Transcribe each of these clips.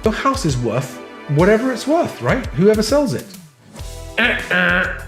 Your house is worth whatever it's worth, right? Whoever sells it.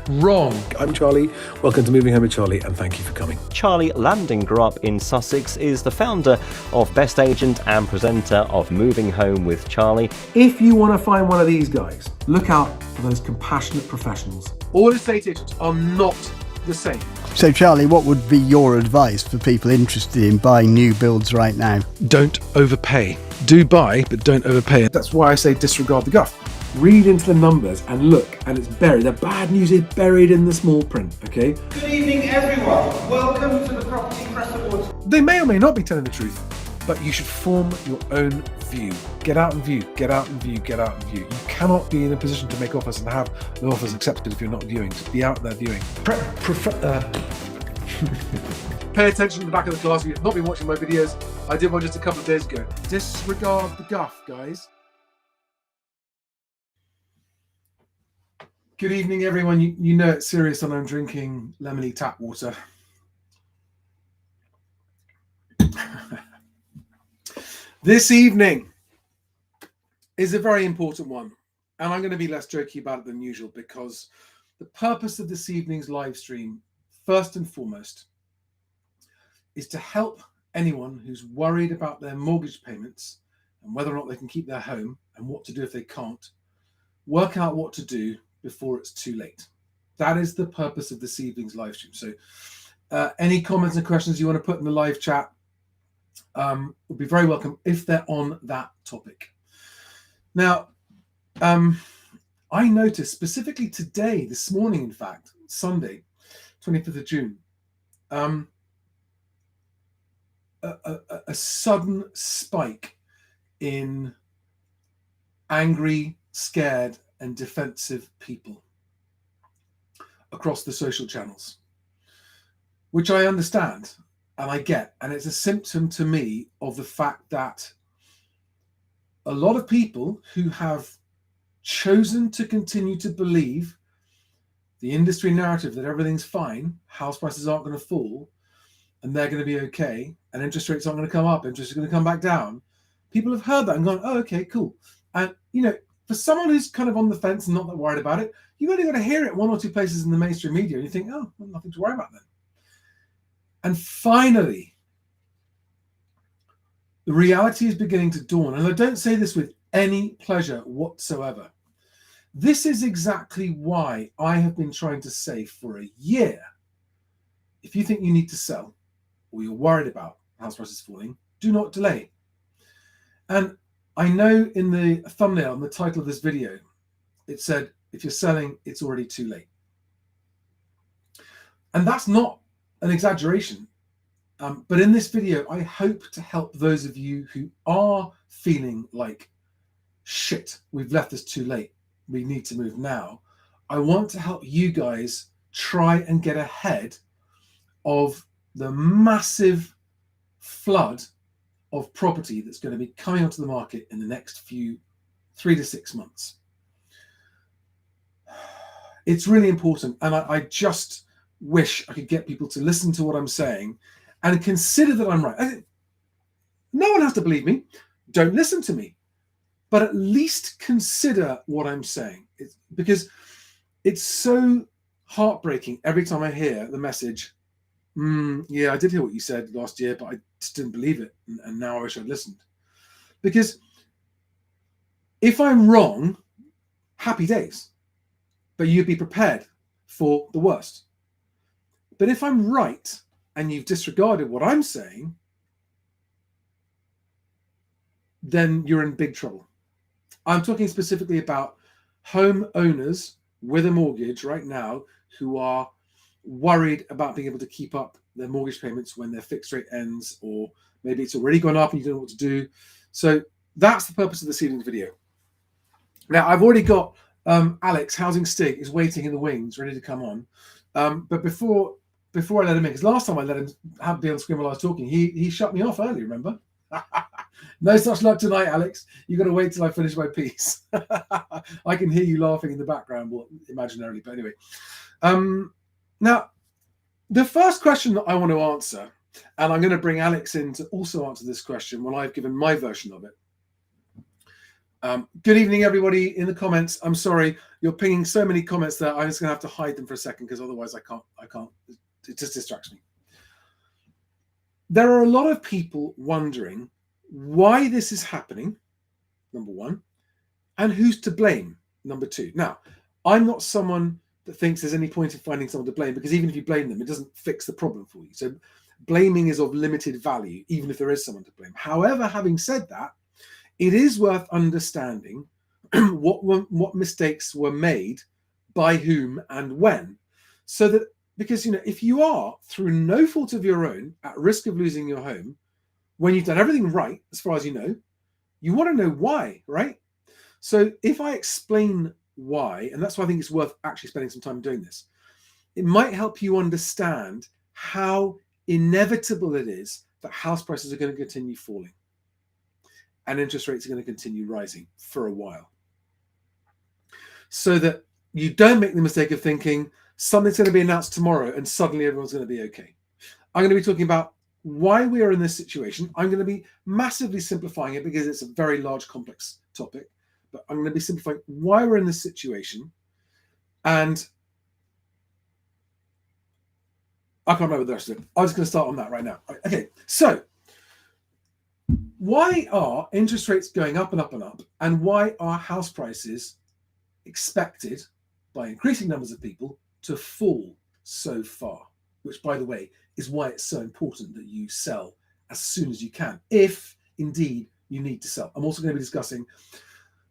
Wrong. I'm Charlie. Welcome to Moving Home with Charlie, and thank you for coming. Charlie Landing grew up in Sussex, is the founder of Best Agent and presenter of Moving Home with Charlie. If you want to find one of these guys, look out for those compassionate professionals. All estate agents are not the same. So Charlie, what would be your advice for people interested in buying new builds right now? Don't overpay. Do buy, but don't overpay. That's why I say disregard the guff. Read into the numbers and look, and it's buried. The bad news is buried in the small print, okay? Good evening, everyone. Welcome to the Property Press Awards. They may or may not be telling the truth, but you should form your own view. Get out and view, get out and view, get out and view. You cannot be in a position to make offers and have the offers accepted if you're not viewing. So be out there viewing. Pay attention to the back of the class. If you've not been watching my videos, I did one just a couple of days ago. Disregard the guff, guys. Good evening, everyone. You know it's serious when I'm drinking lemony tap water. This evening is a very important one, and I'm going to be less jokey about it than usual because the purpose of this evening's live stream, first and foremost, is to help anyone who's worried about their mortgage payments and whether or not they can keep their home and what to do if they can't, work out what to do before it's too late. That is the purpose of this evening's live stream. So any comments and questions you want to put in the live chat would be very welcome if they're on that topic. Now, I noticed specifically today, this morning, in fact, Sunday, 25th of June, a sudden spike in angry, scared, and defensive people across the social channels, which I understand and I get, and it's a symptom to me of the fact that a lot of people who have chosen to continue to believe the industry narrative that everything's fine, house prices aren't going to fall, and they're going to be okay, and interest rates aren't going to come up, interest is going to come back down. People have heard that and gone, oh, okay, cool. And, you know, for someone who's kind of on the fence and not that worried about it, you've only got to hear it one or two places in the mainstream media and you think, oh, well, nothing to worry about then. And finally, the reality is beginning to dawn. And I don't say this with any pleasure whatsoever. This is exactly why I have been trying to say for a year, if you think you need to sell or you're worried about house prices falling, do not delay. And I know in the thumbnail and the title of this video, it said, if you're selling, it's already too late. And that's not an exaggeration. But in this video, I hope to help those of you who are feeling like, shit, we've left this too late. We need to move now. I want to help you guys try and get ahead of the massive flood of property that's going to be coming onto the market in the next 3 to 6 months. It's really important, and I just wish I could get people to listen to what I'm saying and consider that I'm right. No one has to believe me. Don't listen to me. But at least consider what I'm saying. Because it's so heartbreaking every time I hear the message, yeah, I did hear what you said last year, but I just didn't believe it. And now I wish I'd listened. Because if I'm wrong, happy days. But you'd be prepared for the worst. But if I'm right and you've disregarded what I'm saying, then you're in big trouble. I'm talking specifically about homeowners with a mortgage right now who are worried about being able to keep up their mortgage payments when their fixed rate ends, or maybe it's already gone up and you don't know what to do. So that's the purpose of this evening's video. Now, I've already got Alex, Housing Stig, is waiting in the wings, ready to come on. But before I let him in, because last time I let him be on screen while I was talking, he shut me off early, remember? No such luck tonight, Alex. You've got to wait till I finish my piece. I can hear you laughing in the background, well, imaginarily, but anyway. Now, the first question that I want to answer, and I'm going to bring Alex in to also answer this question when I've given my version of it. Good evening, everybody in the comments. I'm sorry, you're pinging so many comments that I'm just going to have to hide them for a second because otherwise I can't. It just distracts me. There are a lot of people wondering why this is happening, number one, and who's to blame, number two. Now, I'm not someone that thinks there's any point in finding someone to blame, because even if you blame them, it doesn't fix the problem for you. So blaming is of limited value, even if there is someone to blame. However, having said that, it is worth understanding what mistakes were made by whom and when. So that, because, if you are, through no fault of your own, at risk of losing your home, when you've done everything right, as far as you want to know why, right? So if I explain why, and that's why I think it's worth actually spending some time doing this, it might help you understand how inevitable it is that house prices are going to continue falling and interest rates are going to continue rising for a while. So that you don't make the mistake of thinking something's going to be announced tomorrow and suddenly everyone's going to be okay. I'm going to be talking about why we are in this situation. I'm going to be massively simplifying it because it's a very large, complex topic. But I'm going to be simplifying why we're in this situation. And I can't remember the rest of it. I'm just going to start on that right now. Okay, so why are interest rates going up and up and up? And why are house prices expected by increasing numbers of people to fall so far? Which, by the way, is why it's so important that you sell as soon as you can, if indeed you need to sell. I'm also going to be discussing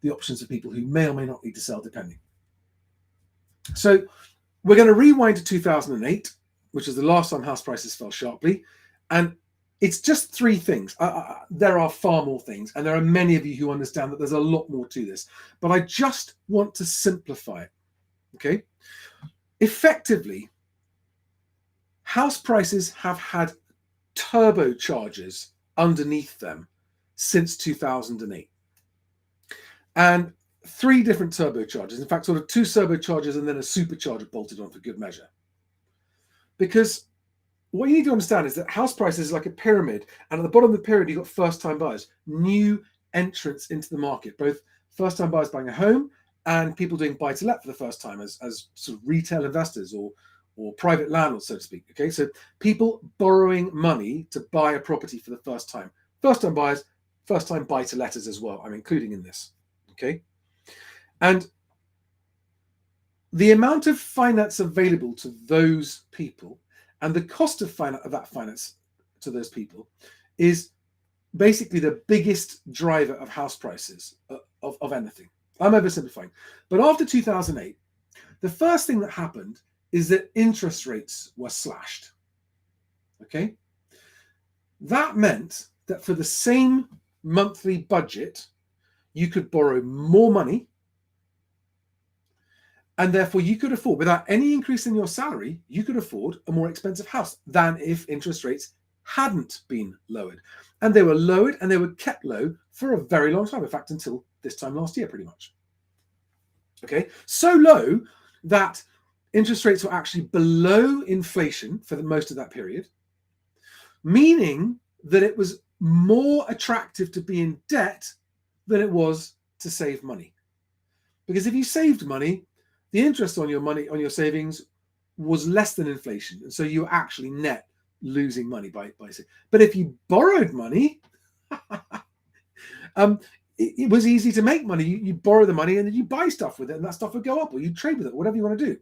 the options for people who may or may not need to sell, depending. So we're going to rewind to 2008, which is the last time house prices fell sharply. And it's just three things. There are far more things, and there are many of you who understand that there's a lot more to this. But I just want to simplify it, okay? Effectively, house prices have had turbochargers underneath them since 2008. And three different turbochargers. In fact, sort of two turbochargers and then a supercharger bolted on for good measure. Because what you need to understand is that house prices is like a pyramid, and at the bottom of the pyramid, you've got first-time buyers, new entrants into the market, both first-time buyers buying a home and people doing buy-to-let for the first time as sort of retail investors or private landlords, so to speak. Okay, so people borrowing money to buy a property for the first time. First-time buyers, first-time buy-to-letters as well, I'm including in this. Okay, and the amount of finance available to those people and the cost of that finance to those people is basically the biggest driver of house prices of anything. I'm oversimplifying. But after 2008, the first thing that happened is that interest rates were slashed. Okay? That meant that for the same monthly budget, you could borrow more money, and therefore you could afford, without any increase in your salary, you could afford a more expensive house than if interest rates hadn't been lowered. And they were lowered and they were kept low for a very long time. In fact, until this time last year, pretty much. Okay, so low that interest rates were actually below inflation for the most of that period, meaning that it was more attractive to be in debt than it was to save money. Because if you saved money, the interest on your money, on your savings, was less than inflation. And so you were actually net losing money by saving. But if you borrowed money, it was easy to make money. You borrow the money and then you buy stuff with it, and that stuff would go up, or you trade with it, whatever you want to do.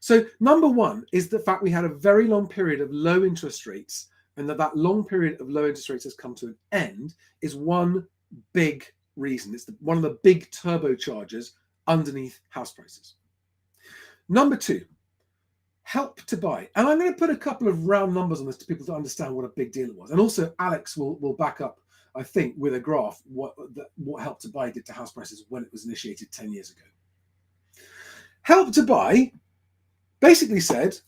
So number one is the fact we had a very long period of low interest rates, and that long period of low interest rates has come to an end is one big reason. It's one of the big turbochargers underneath house prices. Number two, help to buy. And I'm going to put a couple of round numbers on this to people to understand what a big deal it was. And also Alex will back up, I think, with a graph what Help to Buy did to house prices when it was initiated 10 years ago. Help to Buy basically said,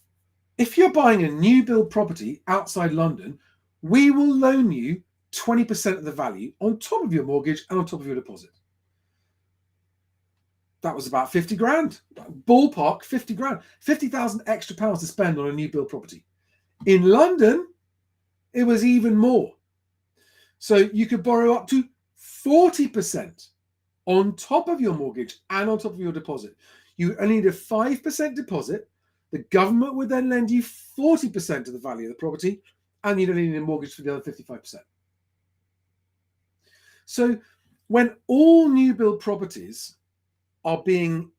if you're buying a new build property outside London, we will loan you 20% of the value on top of your mortgage and on top of your deposit. That was about 50 grand, ballpark 50 grand, 50,000 extra pounds to spend on a new build property. In London, it was even more. So you could borrow up to 40% on top of your mortgage and on top of your deposit. You only need a 5% deposit. The government would then lend you 40% of the value of the property, and you'd only need a mortgage for the other 55%. So when all new build properties are being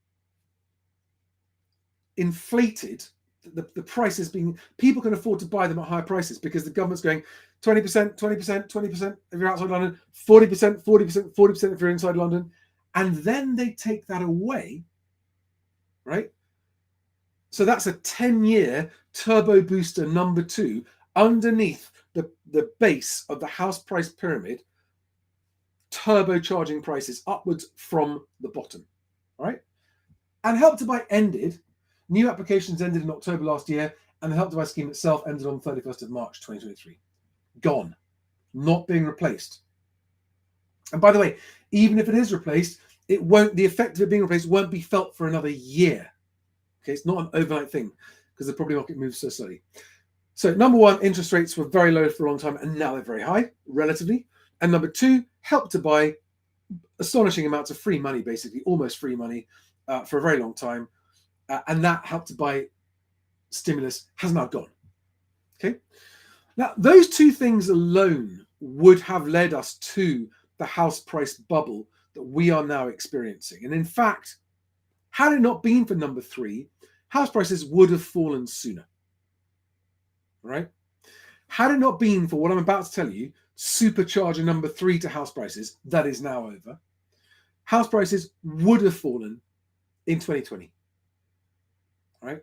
inflated, the price is being, people can afford to buy them at higher prices because the government's going 20%, 20%, 20% if you're outside London, 40%, 40%, 40% if you're inside London. And then they take that away, right? So that's a 10-year turbo booster number 2 underneath the base of the house price pyramid, turbocharging prices upwards from the bottom, right? And Help to Buy ended. New applications ended in October last year, and the Help to Buy scheme itself ended on the 31st of March 2023. Gone. Not being replaced. And by the way, even if it is replaced, it won't, the effect of it being replaced won't be felt for another year. Okay, it's not an overnight thing because the property market moves so slowly. So number 1, interest rates were very low for a long time, and now they're very high, relatively. And number 2, Help to Buy, astonishing amounts of free money, basically, almost free money for a very long time. And that Help to Buy stimulus has now gone. Okay. Now, those 2 things alone would have led us to the house price bubble that we are now experiencing. And in fact, had it not been for number 3, house prices would have fallen sooner. Right? Had it not been for what I'm about to tell you, supercharger number 3 to house prices, that is now over, house prices would have fallen in 2020. Right?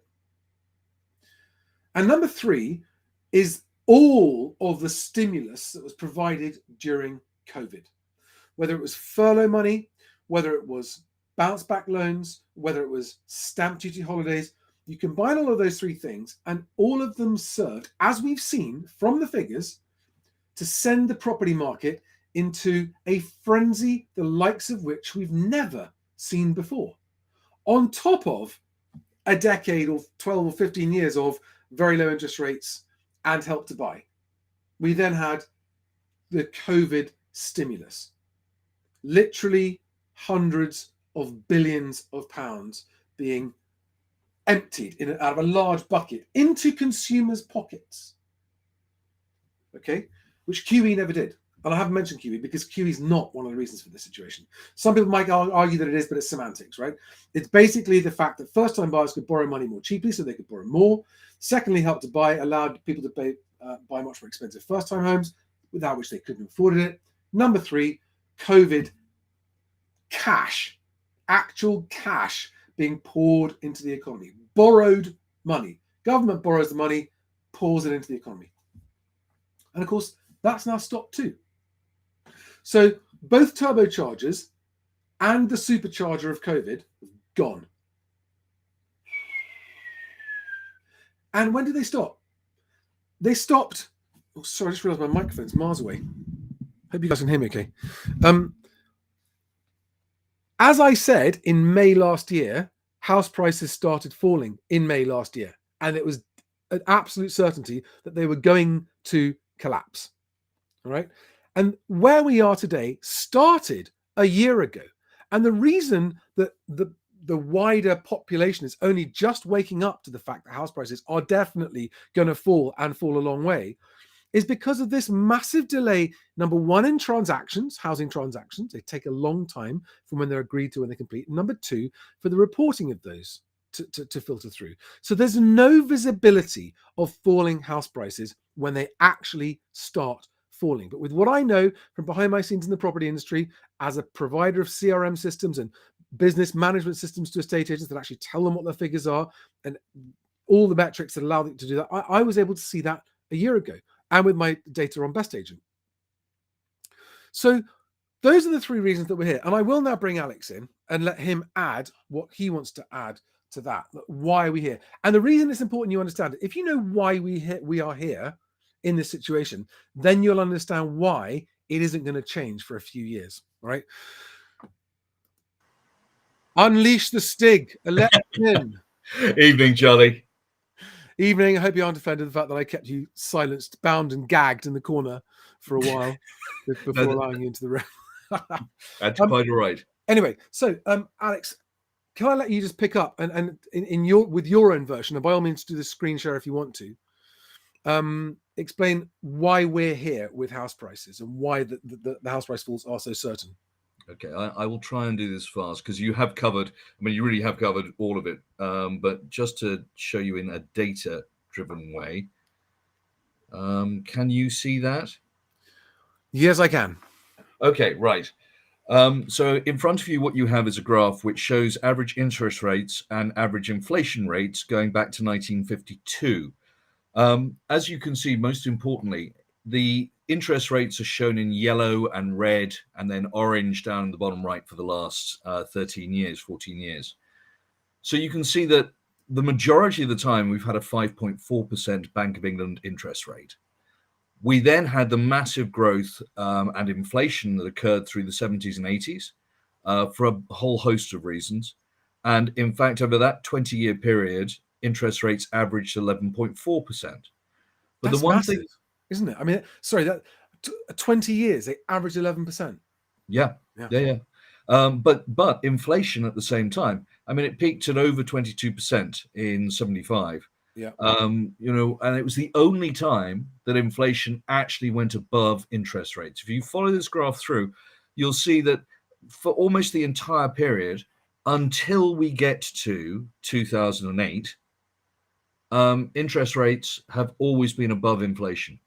And number 3 is all of the stimulus that was provided during COVID, whether it was furlough money, whether it was bounce back loans, whether it was stamp duty holidays. You combine all of those 3 things, and all of them served, as we've seen from the figures, to send the property market into a frenzy, the likes of which we've never seen before. On top of a decade or 12 or 15 years of very low interest rates and Help to Buy. We then had the COVID stimulus. Literally hundreds of billions of pounds being emptied out of a large bucket into consumers' pockets. Okay? Which QE never did. And I haven't mentioned QE because QE is not one of the reasons for this situation. Some people might argue that it is, but it's semantics, right? It's basically the fact that first-time buyers could borrow money more cheaply, so they could borrow more. Secondly, Help to Buy allowed people to buy much more expensive first-time homes, without which they couldn't have afforded it. Number 3, COVID cash, actual cash being poured into the economy. Borrowed money. Government borrows the money, pours it into the economy. And of course, that's now stopped too. So both turbochargers and the supercharger of COVID have gone. And when did they stop? They stopped. Oh, sorry, I just realized my microphone's miles away. Hope you guys can hear me okay. As I said, in May last year, house prices started falling in May last year. And it was an absolute certainty that they were going to collapse. All right. And where we are today started a year ago. And the reason that the wider population is only just waking up to the fact that house prices are definitely going to fall and fall a long way is because of this massive delay, number 1, in transactions, housing transactions. They take a long time from when they're agreed to when they complete. And number 2, for the reporting of those to filter through. So there's no visibility of falling house prices when they actually start falling. But with what I know from behind my scenes in the property industry as a provider of CRM systems and business management systems to estate agents that actually tell them what their figures are and all the metrics that allow them to do that, I was able to see that a year ago, and with my data on Best Agent. So those are the 3 reasons that we're here. And I will now bring Alex in and let him add what he wants to add to that. Why are we here? And the reason it's important you understand it, if you know why we are here in this situation, then you'll understand why it isn't going to change for a few years. All right. Unleash the Stig. Let him in. Evening, Johnny. Evening. I hope you aren't offended the fact that I kept you silenced, bound and gagged in the corner for a while before allowing you into the room. That's quite all right. Anyway, so Alex, can I let you just pick up and in your with your own version, and by all means do the screen share if you want to, explain why we're here with house prices and why the house price falls are so certain. Okay, I will try and do this fast because you have covered, you really have covered all of it. But just to show you in a data-driven way, can you see that? Yes, I can. Okay, right. So in front of you, what you have is a graph which shows average interest rates and average inflation rates going back to 1952. As you can see, most importantly, the interest rates are shown in yellow and red and then orange down in the bottom right for the last 13 years, 14 years. So you can see that the majority of the time we've had a 5.4% Bank of England interest rate. We then had the massive growth and inflation that occurred through the 70s and 80s for a whole host of reasons. And in fact, over that 20-year period, interest rates averaged 11.4%. But That's the one massive, thing, isn't it? I mean, sorry, that 20 years they averaged 11%. yeah. But inflation at the same time, it peaked at over 22% in 75. Yeah. And it was the only time that inflation actually went above interest rates. If you follow this graph through, you'll see that for almost the entire period until we get to 2008, interest rates have always been above inflation.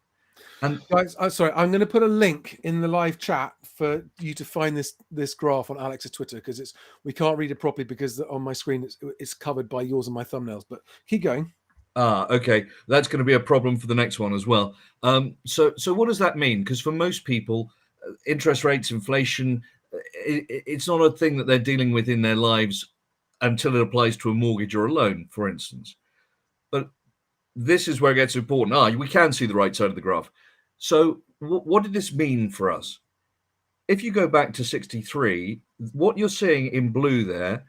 And guys, sorry, I'm going to put a link in the live chat for you to find this graph on Alex's Twitter because we can't read it properly because on my screen it's covered by yours and my thumbnails. But keep going. Okay, that's going to be a problem for the next one as well. So what does that mean? Because for most people, interest rates, inflation, it's not a thing that they're dealing with in their lives until it applies to a mortgage or a loan, for instance. But this is where it gets important. We can see the right side of the graph. So what did this mean for us? If you go back to 63, what you're seeing in blue there,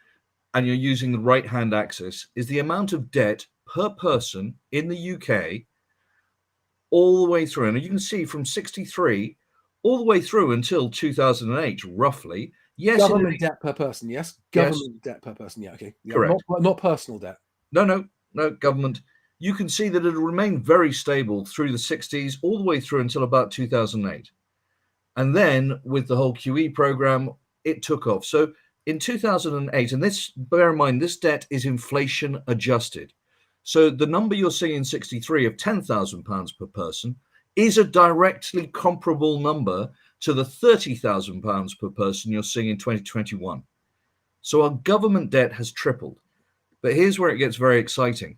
and you're using the right-hand axis, is the amount of debt per person in the UK all the way through. And you can see from 63 all the way through until 2008, roughly. Yes, government debt per person. Yes, government debt per person. Yeah, okay. Yeah, correct. Not personal debt. No, government. You can see that it remained very stable through the 60s, all the way through until about 2008. And then with the whole QE program, it took off. So in 2008, and this, bear in mind, this debt is inflation adjusted. So the number you're seeing in 63 of £10,000 per person is a directly comparable number to the £30,000 per person you're seeing in 2021. So our government debt has tripled. But here's where it gets very exciting.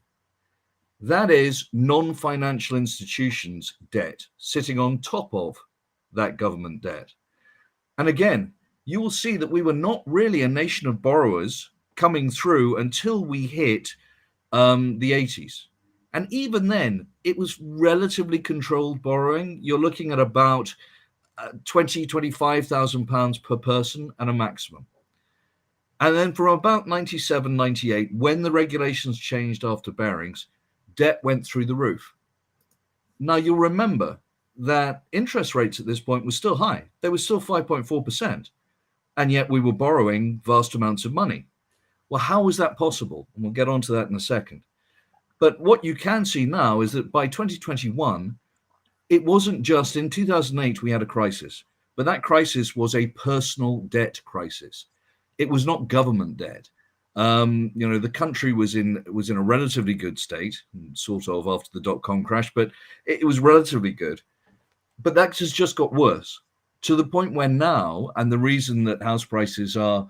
That is non-financial institutions' debt sitting on top of that government debt. And again, you will see that we were not really a nation of borrowers coming through until we hit the 80s. And even then, it was relatively controlled borrowing. You're looking at about £25,000 per person and a maximum. And then from about 97, 98, when the regulations changed after Barings, debt went through the roof. Now, you'll remember that interest rates at this point were still high. They were still 5.4%. And yet we were borrowing vast amounts of money. Well, how was that possible? And we'll get onto that in a second. But what you can see now is that by 2021, it wasn't just in 2008 we had a crisis, but that crisis was a personal debt crisis. It was not government debt. The country was in a relatively good state, sort of after the dot-com crash, but it was relatively good. But that has just got worse to the point where now, and the reason that house prices are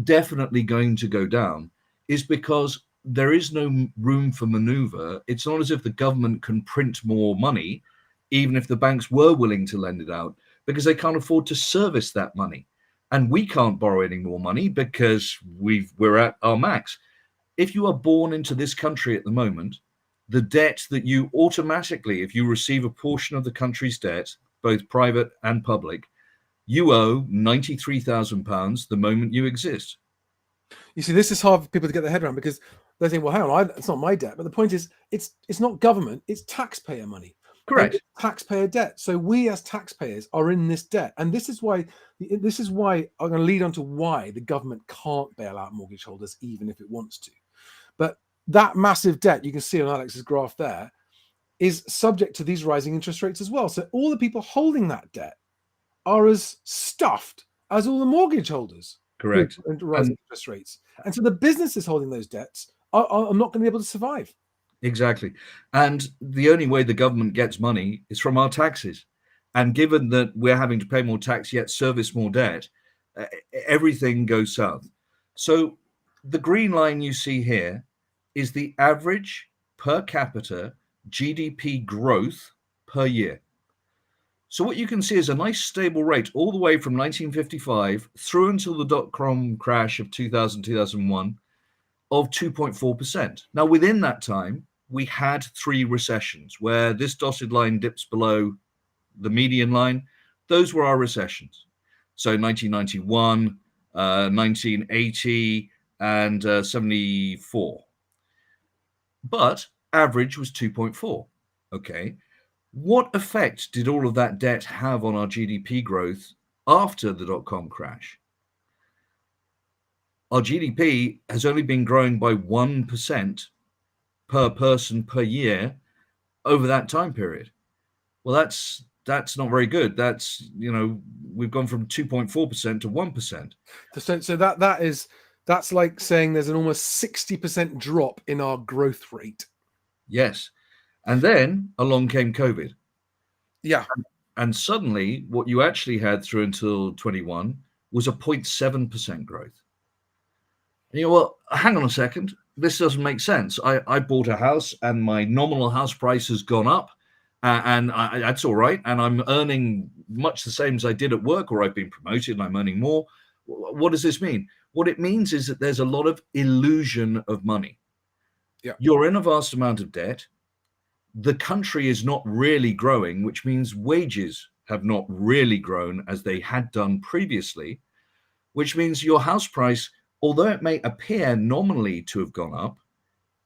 definitely going to go down is because there is no room for maneuver. It's not as if the government can print more money, even if the banks were willing to lend it out, because they can't afford to service that money. And we can't borrow any more money because we're at our max. If you are born into this country at the moment, the debt that you automatically, if you receive a portion of the country's debt, both private and public, you owe £93,000 the moment you exist. You see, this is hard for people to get their head around because they think, well, hang on, it's not my debt. But the point is, it's not government, it's taxpayer money. Correct. It's taxpayer debt. So we as taxpayers are in this debt. And this is why I'm going to lead on to why the government can't bail out mortgage holders, even if it wants to. But that massive debt, you can see on Alex's graph there, is subject to these rising interest rates as well. So all the people holding that debt are as stuffed as all the mortgage holders. Correct. And rising interest rates. And so the businesses holding those debts are not going to be able to survive. Exactly. And the only way the government gets money is from our taxes. And given that we're having to pay more tax yet service more debt, everything goes south. So the green line you see here is the average per capita GDP growth per year. So what you can see is a nice stable rate all the way from 1955 through until the dot-com crash of 2000, 2001 of 2.4%. Now, within that time, we had 3 recessions where this dotted line dips below the median line. Those were our recessions. So 1991, 1980, and 74. But average was 2.4. Okay. What effect did all of that debt have on our GDP growth after the dot-com crash? Our GDP has only been growing by 1% per person per year over that time period. Well, that's not very good. That's, we've gone from 2.4% to 1%. So that's like saying there's an almost 60% drop in our growth rate. Yes. And then along came COVID. Yeah. And suddenly what you actually had through until 21 was a 0.7% growth. And well, hang on a second. This doesn't make sense. I bought a house and my nominal house price has gone up and that's all right. And I'm earning much the same as I did at work, or I've been promoted and I'm earning more. What does this mean? What it means is that there's a lot of illusion of money. Yeah. You're in a vast amount of debt. The country is not really growing, which means wages have not really grown as they had done previously, which means your house price, although it may appear nominally to have gone up,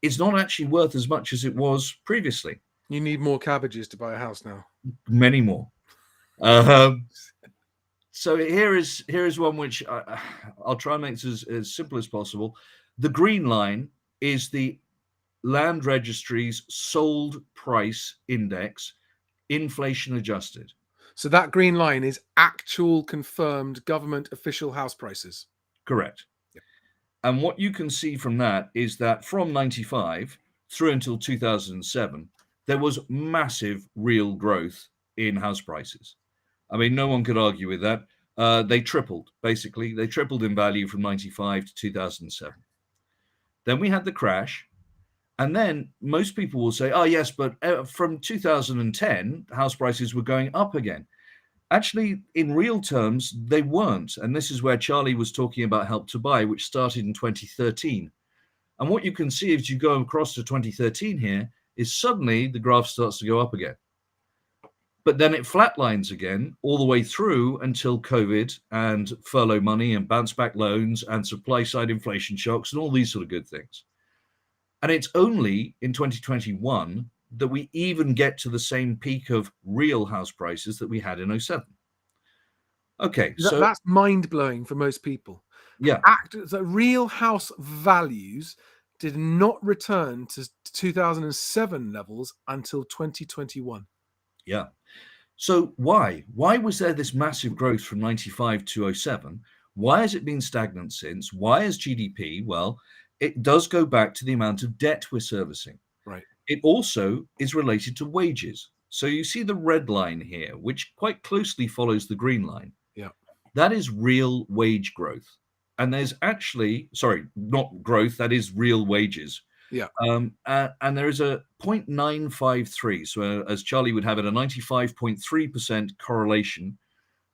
is not actually worth as much as it was previously. You need more cabbages to buy a house now. Many more. So here is one which I'll try and make this as simple as possible. The green line is the Land Registry's sold price index, inflation adjusted. So that green line is actual confirmed government official house prices. Correct. Yep. And what you can see from that is that from 95 through until 2007, there was massive real growth in house prices. I mean, no one could argue with that. They tripled, basically. They tripled in value from 95 to 2007. Then we had the crash. And then most people will say, oh, yes, but from 2010, house prices were going up again. Actually, in real terms, they weren't. And this is where Charlie was talking about Help to Buy, which started in 2013. And what you can see as you go across to 2013 here is suddenly the graph starts to go up again. But then it flatlines again all the way through until COVID and furlough money and bounce back loans and supply side inflation shocks and all these sort of good things. And it's only in 2021 that we even get to the same peak of real house prices that we had in 07. Okay, so that's mind-blowing for most people. Yeah. The real house values did not return to 2007 levels until 2021. Yeah. So why? Why was there this massive growth from 95 to 07? Why has it been stagnant since? Why is GDP? Well, it does go back to the amount of debt we're servicing. Right. It also is related to wages. So you see the red line here, which quite closely follows the green line. Yeah. That is real wage growth. And there's actually, not growth, that is real wages. Yeah. And there is a 0.953. So as Charlie would have it, a 95.3% correlation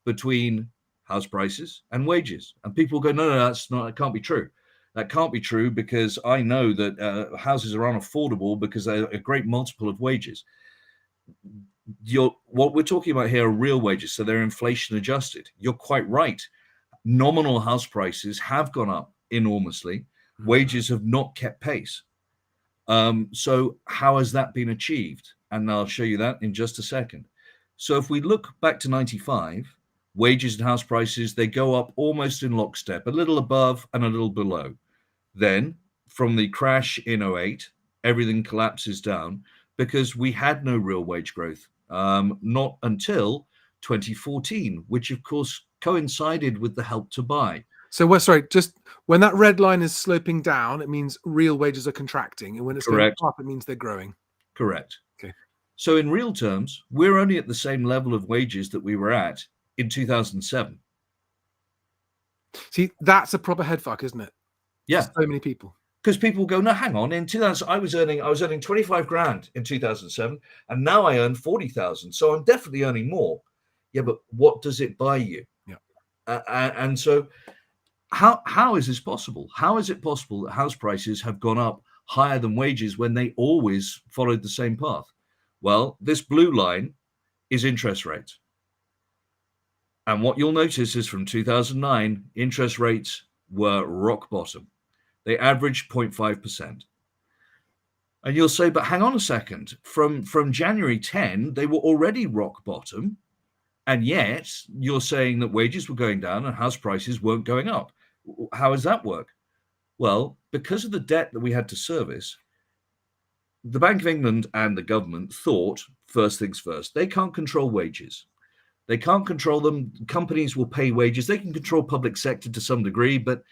between house prices and wages. And people go, no, that can't be true. That can't be true because I know that houses are unaffordable because they're a great multiple of wages. What we're talking about here are real wages, so they're inflation adjusted. You're quite right. Nominal house prices have gone up enormously. Wages have not kept pace. So how has that been achieved? And I'll show you that in just a second. So if we look back to 95, wages and house prices, they go up almost in lockstep, a little above and a little below. Then from the crash in '08, everything collapses down because we had no real wage growth, not until 2014, which of course coincided with the Help to Buy. So, sorry, just when that red line is sloping down, it means real wages are contracting, and when it's Correct. going up, it means they're growing. Correct. Okay. So in real terms, we're only at the same level of wages that we were at in 2007. See, that's a proper headfuck, isn't it? Yeah. For so many people. Because people go, no, hang on. In 2000, I was earning 25 grand in 2007, and now I earn 40,000. So I'm definitely earning more. Yeah, but what does it buy you? Yeah. And so, how is this possible? How is it possible that house prices have gone up higher than wages when they always followed the same path? Well, this blue line is interest rates. And what you'll notice is from 2009, interest rates were rock bottom. They averaged 0.5%. And you'll say, but hang on a second, from January 10, they were already rock bottom. And yet you're saying that wages were going down and house prices weren't going up. How does that work? Well, because of the debt that we had to service, the Bank of England and the government thought, first things first, they can't control wages. They can't control them. Companies will pay wages. They can control public sector to some degree, but,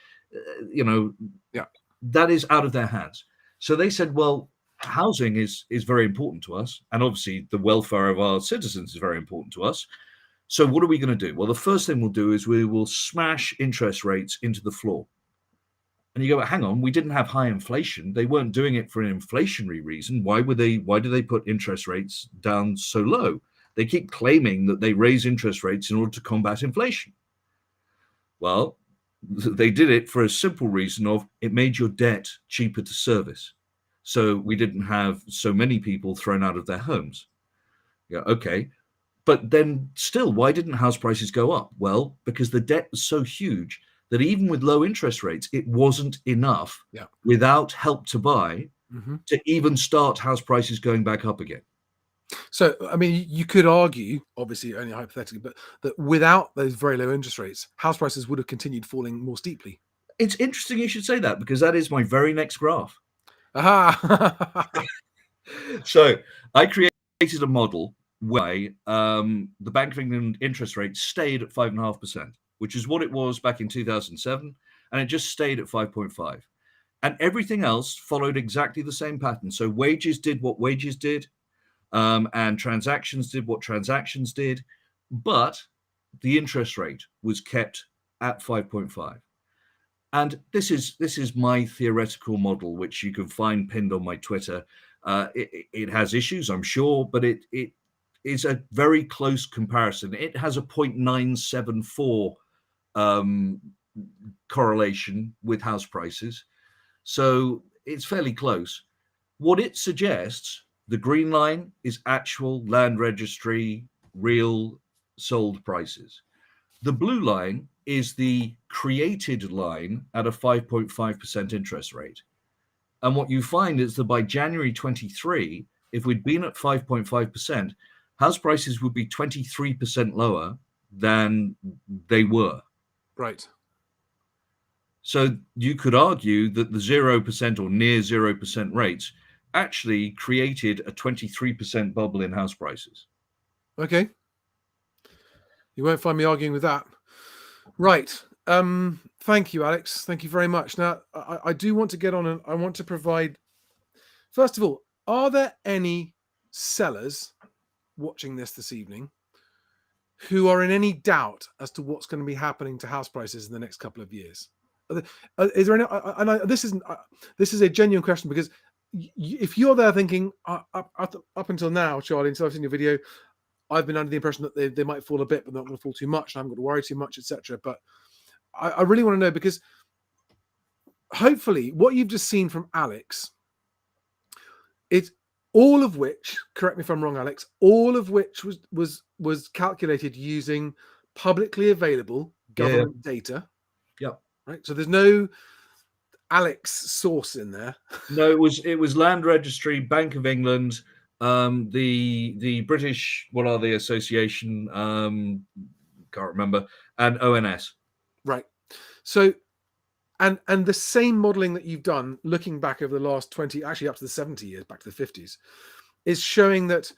that is out of their hands. So they said, well, housing is very important to us. And obviously the welfare of our citizens is very important to us. So what are we going to do? Well, the first thing we'll do is we will smash interest rates into the floor. And you go, hang on, we didn't have high inflation. They weren't doing it for an inflationary reason. Why do they put interest rates down so low? They keep claiming that they raise interest rates in order to combat inflation. Well, they did it for a simple reason of it made your debt cheaper to service. So we didn't have so many people thrown out of their homes. Yeah, okay. But then still, why didn't house prices go up? Well, because the debt was so huge that even with low interest rates, it wasn't enough without Help to Buy to even start house prices going back up again. So, I mean, you could argue, obviously only hypothetically, but that without those very low interest rates, house prices would have continued falling more steeply. It's interesting you should say that, because that is my very next graph. Aha! So I created a model where the Bank of England interest rate stayed at 5.5%, which is what it was back in 2007, and it just stayed at 5.5. And everything else followed exactly the same pattern. So wages did what wages did, and transactions did what transactions did, but the interest rate was kept at 5.5. And this is my theoretical model, which you can find pinned on my Twitter. It has issues, I'm sure, but it is a very close comparison. It has a 0.974 correlation with house prices. So it's fairly close. What it suggests, the green line is actual land registry, real sold prices. The blue line is the created line at a 5.5% interest rate. And what you find is that by January 23, if we'd been at 5.5%, house prices would be 23% lower than they were. Right. So you could argue that the 0% or near 0% rates actually created a 23% bubble in house prices. Okay. You won't find me arguing with that. Right. Thank you, Alex. Thank you very much. Now, I do want to get on and I want to provide, first of all, are there any sellers watching this evening who are in any doubt as to what's going to be happening to house prices in the next couple of years? Is there any? This is a genuine question, because if you're there thinking up until now, Charlie, until I've seen your video, I've been under the impression that they might fall a bit, but not going to fall too much. And I haven't got to worry too much, etc. But I really want to know, because hopefully what you've just seen from Alex, it's all of which, correct me if I'm wrong, Alex, all of which was calculated using publicly available government data. Yep. Right. So there's no Alex source in there. No, it was Land Registry, Bank of England, The British, what are the association? Can't remember, and ONS. Right. So, and the same modelling that you've done, looking back over the last 20, actually up to the 70 years, back to the 50s, is showing that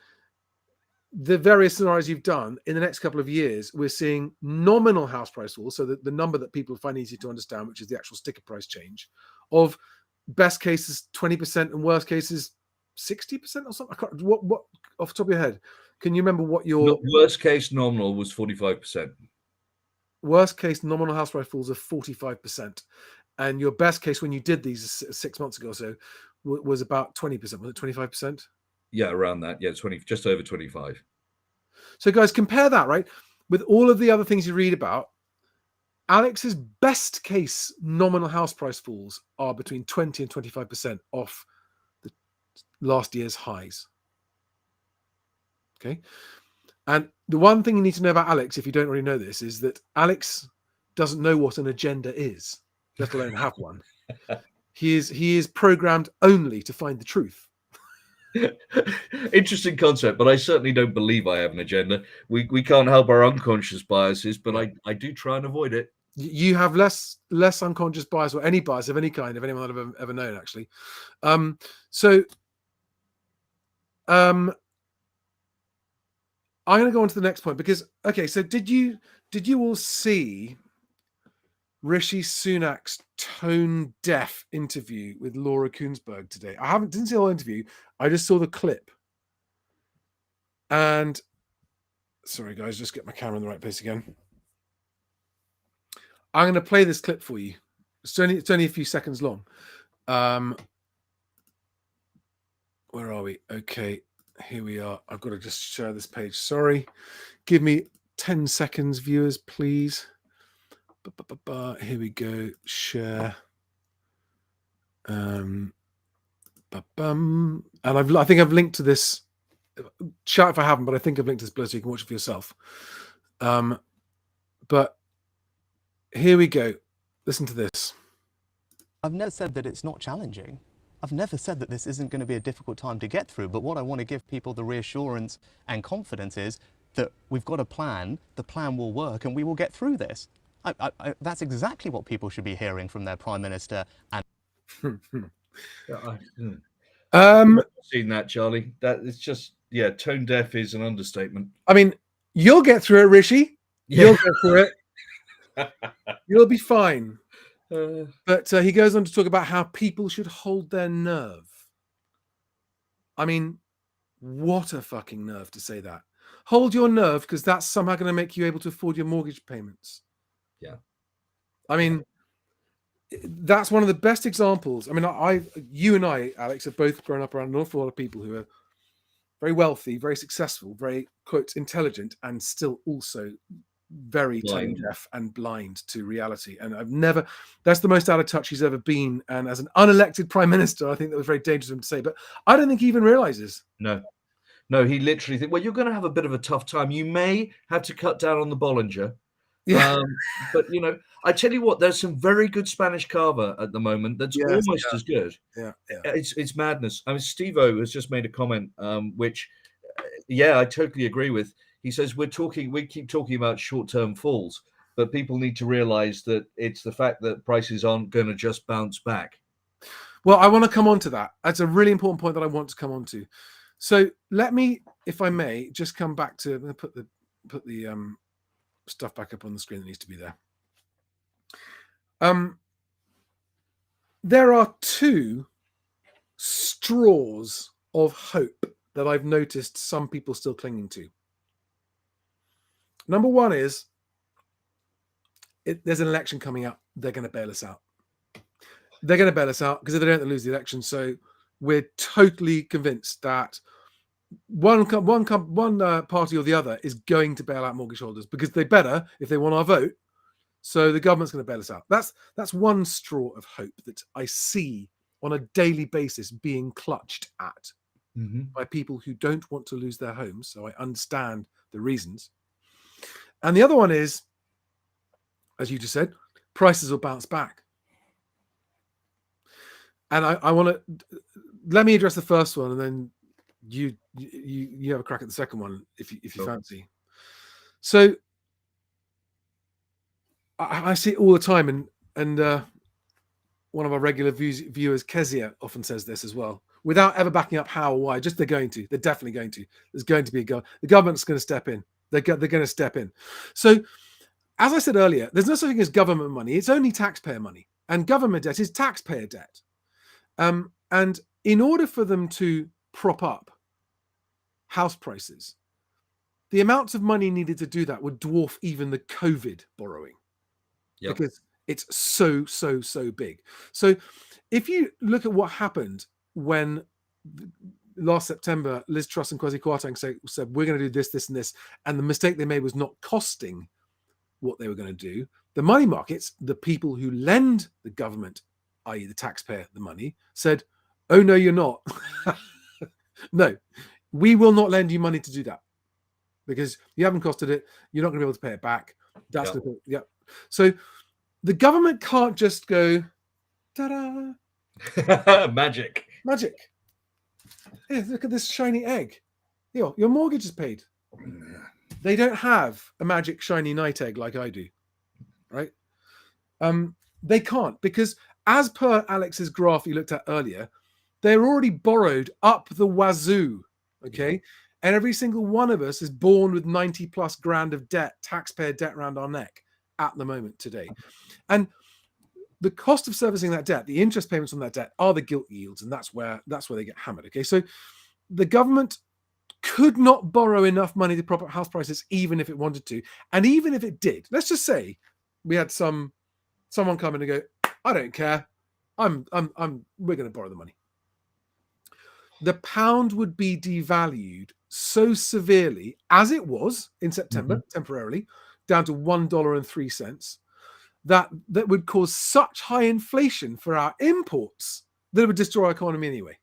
the various scenarios you've done in the next couple of years, we're seeing nominal house price falls, so that the number that people find easy to understand, which is the actual sticker price change, of best cases 20% and worst cases 60% or something. I can't, what off the top of your head, can you remember what your Worst case nominal was 45%. worst case nominal house price falls of 45%, and your best case when you did these 6 months ago or so was about 20%? Was it 25%? Yeah, around that. Yeah, 20, just over 25. So guys, compare that, right, with all of the other things you read about. Alex's best case nominal house price falls are between 20 and 25% off the last year's highs. Okay. And the one thing you need to know about Alex, if you don't already know this, is that Alex doesn't know what an agenda is, let alone have one. He is programmed only to find the truth. Interesting concept, but I certainly don't believe I have an agenda. We can't help our unconscious biases, but Yeah. I do try and avoid it. You have less unconscious bias, or any bias of any kind, of anyone that I've ever known, actually. I'm going to go on to the next point, because okay, so did you all see Rishi Sunak's tone deaf interview with Laura Kuenssberg today? I didn't see the whole interview. I just saw the clip. And sorry guys, just get my camera in the right place again. I'm going to play this clip for you. It's only a few seconds long. Where are we? Okay, here we are. I've got to just share this page. Sorry. Give me 10 seconds, viewers, please. Here we go. Share. And I think I've linked to this. Chat if I haven't, but I think I've linked to this below so you can watch it for yourself. But here we go. Listen to this. I've never said that it's not challenging. I've never said that this isn't going to be a difficult time to get through, but what I want to give people the reassurance and confidence is that we've got a plan, the plan will work, and we will get through this. That's exactly what people should be hearing from their Prime Minister. And I've seen that, Charlie. That it's just, yeah, tone deaf is an understatement. I mean, you'll get through it, Rishi. Yeah. You'll get through it. You'll be fine. But he goes on to talk about how people should hold their nerve. I mean, what a fucking nerve to say that. Hold your nerve, because that's somehow going to make you able to afford your mortgage payments. Yeah. I mean, that's one of the best examples. I mean, you and I, Alex, have both grown up around an awful lot of people who are very wealthy, very successful, very, quote, intelligent, and still also very tone deaf and blind to reality. And that's the most out of touch he's ever been. And as an unelected prime minister, I think that was very dangerous of him to say, but I don't think he even realizes. No, he literally thinks, well, you're going to have a bit of a tough time. You may have to cut down on the Bollinger. Yeah. But, you know, I tell you what, there's some very good Spanish cava at the moment that's almost as good. Yeah. It's madness. I mean, Steve-O has just made a comment, which, I totally agree with. He says, we keep talking about short-term falls, but people need to realize that it's the fact that prices aren't going to just bounce back. Well, I want to come on to that. That's a really important point that I want to come on to. So let me, if I may, just come back to put the stuff back up on the screen that needs to be there. There are two straws of hope that I've noticed some people still clinging to. Number one is there's an election coming up. They're going to bail us out. They're going to bail us out because if they don't, they lose the election. So we're totally convinced that one party or the other is going to bail out mortgage holders because they better if they want our vote. So the government's going to bail us out. That's one straw of hope that I see on a daily basis being clutched at by people who don't want to lose their homes. So I understand the reasons. And the other one is, as you just said, prices will bounce back. And I want to let me address the first one, and then you have a crack at the second one if you Sure. fancy. So I see it all the time, and one of our regular viewers, Kezia, often says this as well, without ever backing up how or why. Just they're definitely going to. There's going to be the government's going to step in. They're going to step in. So, as I said earlier, there's no such thing as government money. It's only taxpayer money, and government debt is taxpayer debt. And in order for them to prop up house prices, the amounts of money needed to do that would dwarf even the COVID borrowing. Yep. Because it's so big. So if you look at what happened when last September, Liz Truss and Kwasi Kwarteng said, we're going to do this, this, and this, and the mistake they made was not costing what they were going to do, the money markets, the people who lend the government, i.e. the taxpayer, the money, said, oh, no, you're not. No, we will not lend you money to do that because you haven't costed it. You're not going to be able to pay it back. That's the thing. Yeah. So the government can't just go, ta-da, Magic. Yeah, look at this shiny egg. Your mortgage is paid. They don't have a magic shiny night egg like I do, right? They can't, because as per Alex's graph you looked at earlier, they're already borrowed up the wazoo, okay? And every single one of us is born with 90 plus grand of debt, taxpayer debt around our neck at the moment today. And the cost of servicing that debt, the interest payments on that debt, are the gilt yields, and that's where they get hammered. Okay, so the government could not borrow enough money to prop up house prices, even if it wanted to, and even if it did. Let's just say we had someone come in and go, "I don't care, we're going to borrow the money." The pound would be devalued so severely, as it was in September, temporarily, down to $1.03. That would cause such high inflation for our imports that it would destroy our economy anyway.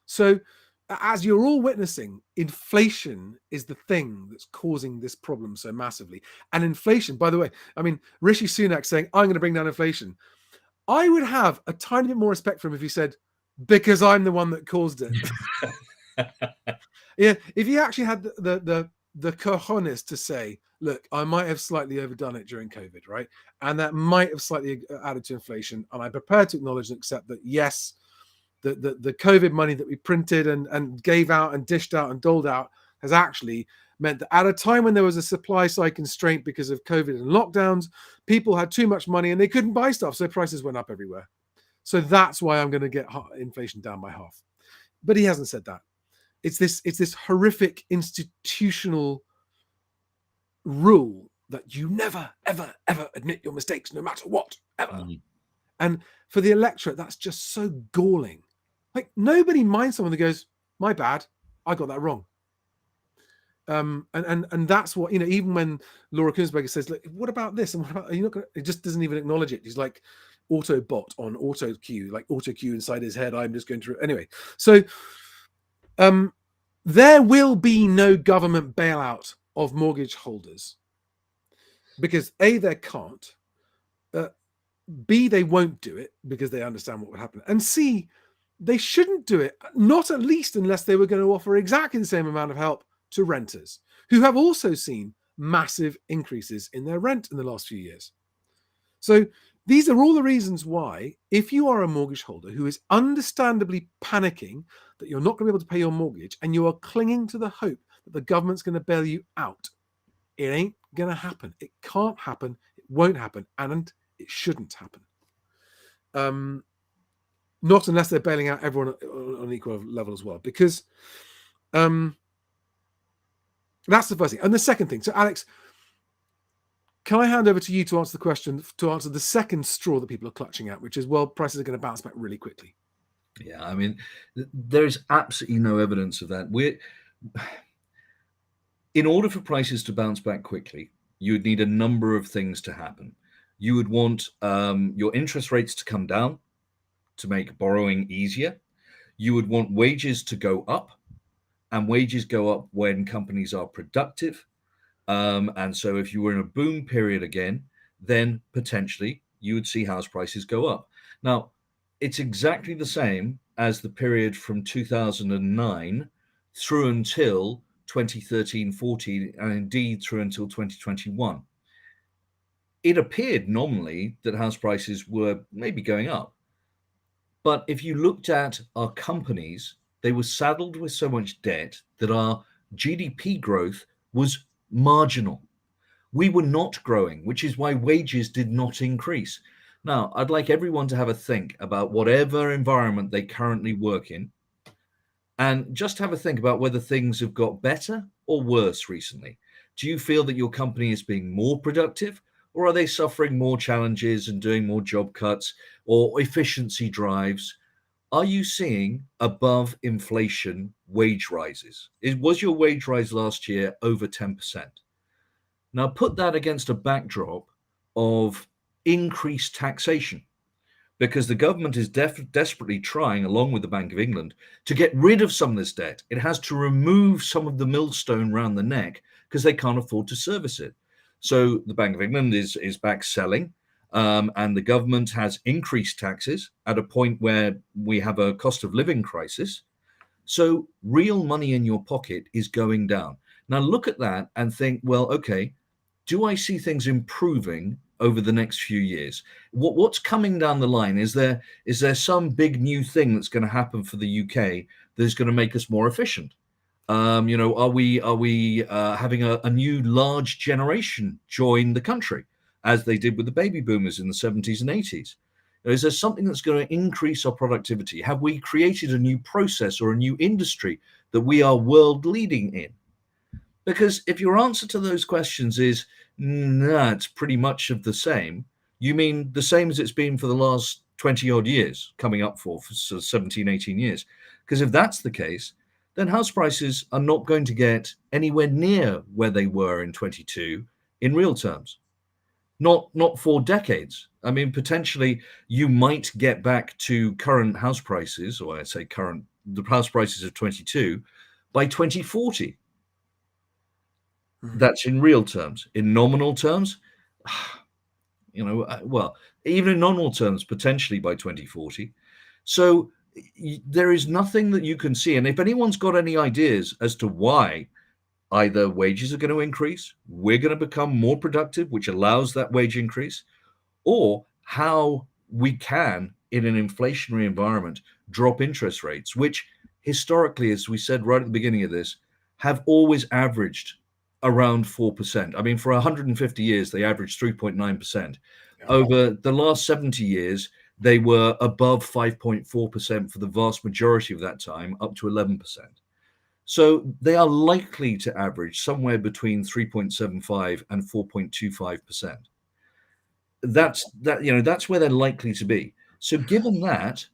So, as you're all witnessing, inflation is the thing that's causing this problem so massively. And inflation, by the way, I mean, Rishi Sunak saying, I'm going to bring down inflation. I would have a tiny bit more respect for him if he said, because I'm the one that caused it. Yeah, if he actually had the cojones to say, look, I might have slightly overdone it during COVID, right? And that might have slightly added to inflation. And I'm prepared to acknowledge and accept that, yes, the COVID money that we printed and gave out and dished out and doled out has actually meant that at a time when there was a supply side constraint because of COVID and lockdowns, people had too much money and they couldn't buy stuff. So prices went up everywhere. So that's why I'm going to get inflation down by half. But he hasn't said that. It's this horrific institutional rule that you never, ever, ever admit your mistakes, no matter what, ever. And for the electorate, that's just so galling. Like, nobody minds someone that goes, my bad, I got that wrong. And that's what, even when Laura Kunzberger says, look, what about this? And what about, are you not gonna, it just doesn't even acknowledge it. He's like Autobot on auto cue, like auto cue inside his head. I'm just going through. Anyway, so there will be no government bailout of mortgage holders because A, there can't, B, they won't do it because they understand what would happen, and C, they shouldn't do it, not at least unless they were going to offer exactly the same amount of help to renters who have also seen massive increases in their rent in the last few years. So these are all the reasons why, if you are a mortgage holder who is understandably panicking that you're not going to be able to pay your mortgage and you are clinging to the hope that the government's going to bail you out, it ain't going to happen. It can't happen. It won't happen. And it shouldn't happen. Not unless they're bailing out everyone on an equal level as well, because that's the first thing. And the second thing, so Alex, can I hand over to you to answer the question, to answer the second straw that people are clutching at, which is, well, prices are going to bounce back really quickly. Yeah, I mean, there's absolutely no evidence of that. In order for prices to bounce back quickly, you would need a number of things to happen. You would want your interest rates to come down to make borrowing easier. You would want wages to go up, and wages go up when companies are productive. And so if you were in a boom period again, then potentially you would see house prices go up. Now, it's exactly the same as the period from 2009 through until 2013-14, and indeed through until 2021. It appeared nominally that house prices were maybe going up. But if you looked at our companies, they were saddled with so much debt that our GDP growth was marginal. We were not growing, which is why wages did not increase. Now, I'd like everyone to have a think about whatever environment they currently work in, and just have a think about whether things have got better or worse recently. Do you feel that your company is being more productive, or are they suffering more challenges and doing more job cuts or efficiency drives? Are you seeing above inflation wage rises? Was your wage rise last year over 10%? Now put that against a backdrop of increased taxation, because the government is desperately trying, along with the Bank of England, to get rid of some of this debt. It has to remove some of the millstone around the neck because they can't afford to service it. So the Bank of England is back selling, and the government has increased taxes at a point where we have a cost of living crisis. So real money in your pocket is going down. Now look at that and think, well, okay, do I see things improving over the next few years? What's coming down the line? Is there some big new thing that's going to happen for the UK that is going to make us more efficient? Are we having a new large generation join the country, as they did with the baby boomers in the 70s and 80s? Is there something that's going to increase our productivity? Have we created a new process or a new industry that we are world leading in? Because if your answer to those questions is, nah, it's pretty much of the same, you mean the same as it's been for the last 20 odd years, coming up for sort of 17, 18 years. Because if that's the case, then house prices are not going to get anywhere near where they were in 22 in real terms. Not for decades. I mean, potentially you might get back to current house prices, or I say current, the house prices of 22 by 2040. That's in real terms. In nominal terms, well, even in nominal terms, potentially by 2040. So there is nothing that you can see. And if anyone's got any ideas as to why either wages are going to increase, we're going to become more productive, which allows that wage increase, or how we can, in an inflationary environment, drop interest rates, which historically, as we said right at the beginning of this, have always averaged around 4%. I mean, for 150 years, they averaged 3.9%. Yeah. Over the last 70 years, they were above 5.4% for the vast majority of that time, up to 11%. So they are likely to average somewhere between 3.75 and 4.25%. That's where they're likely to be. So given that,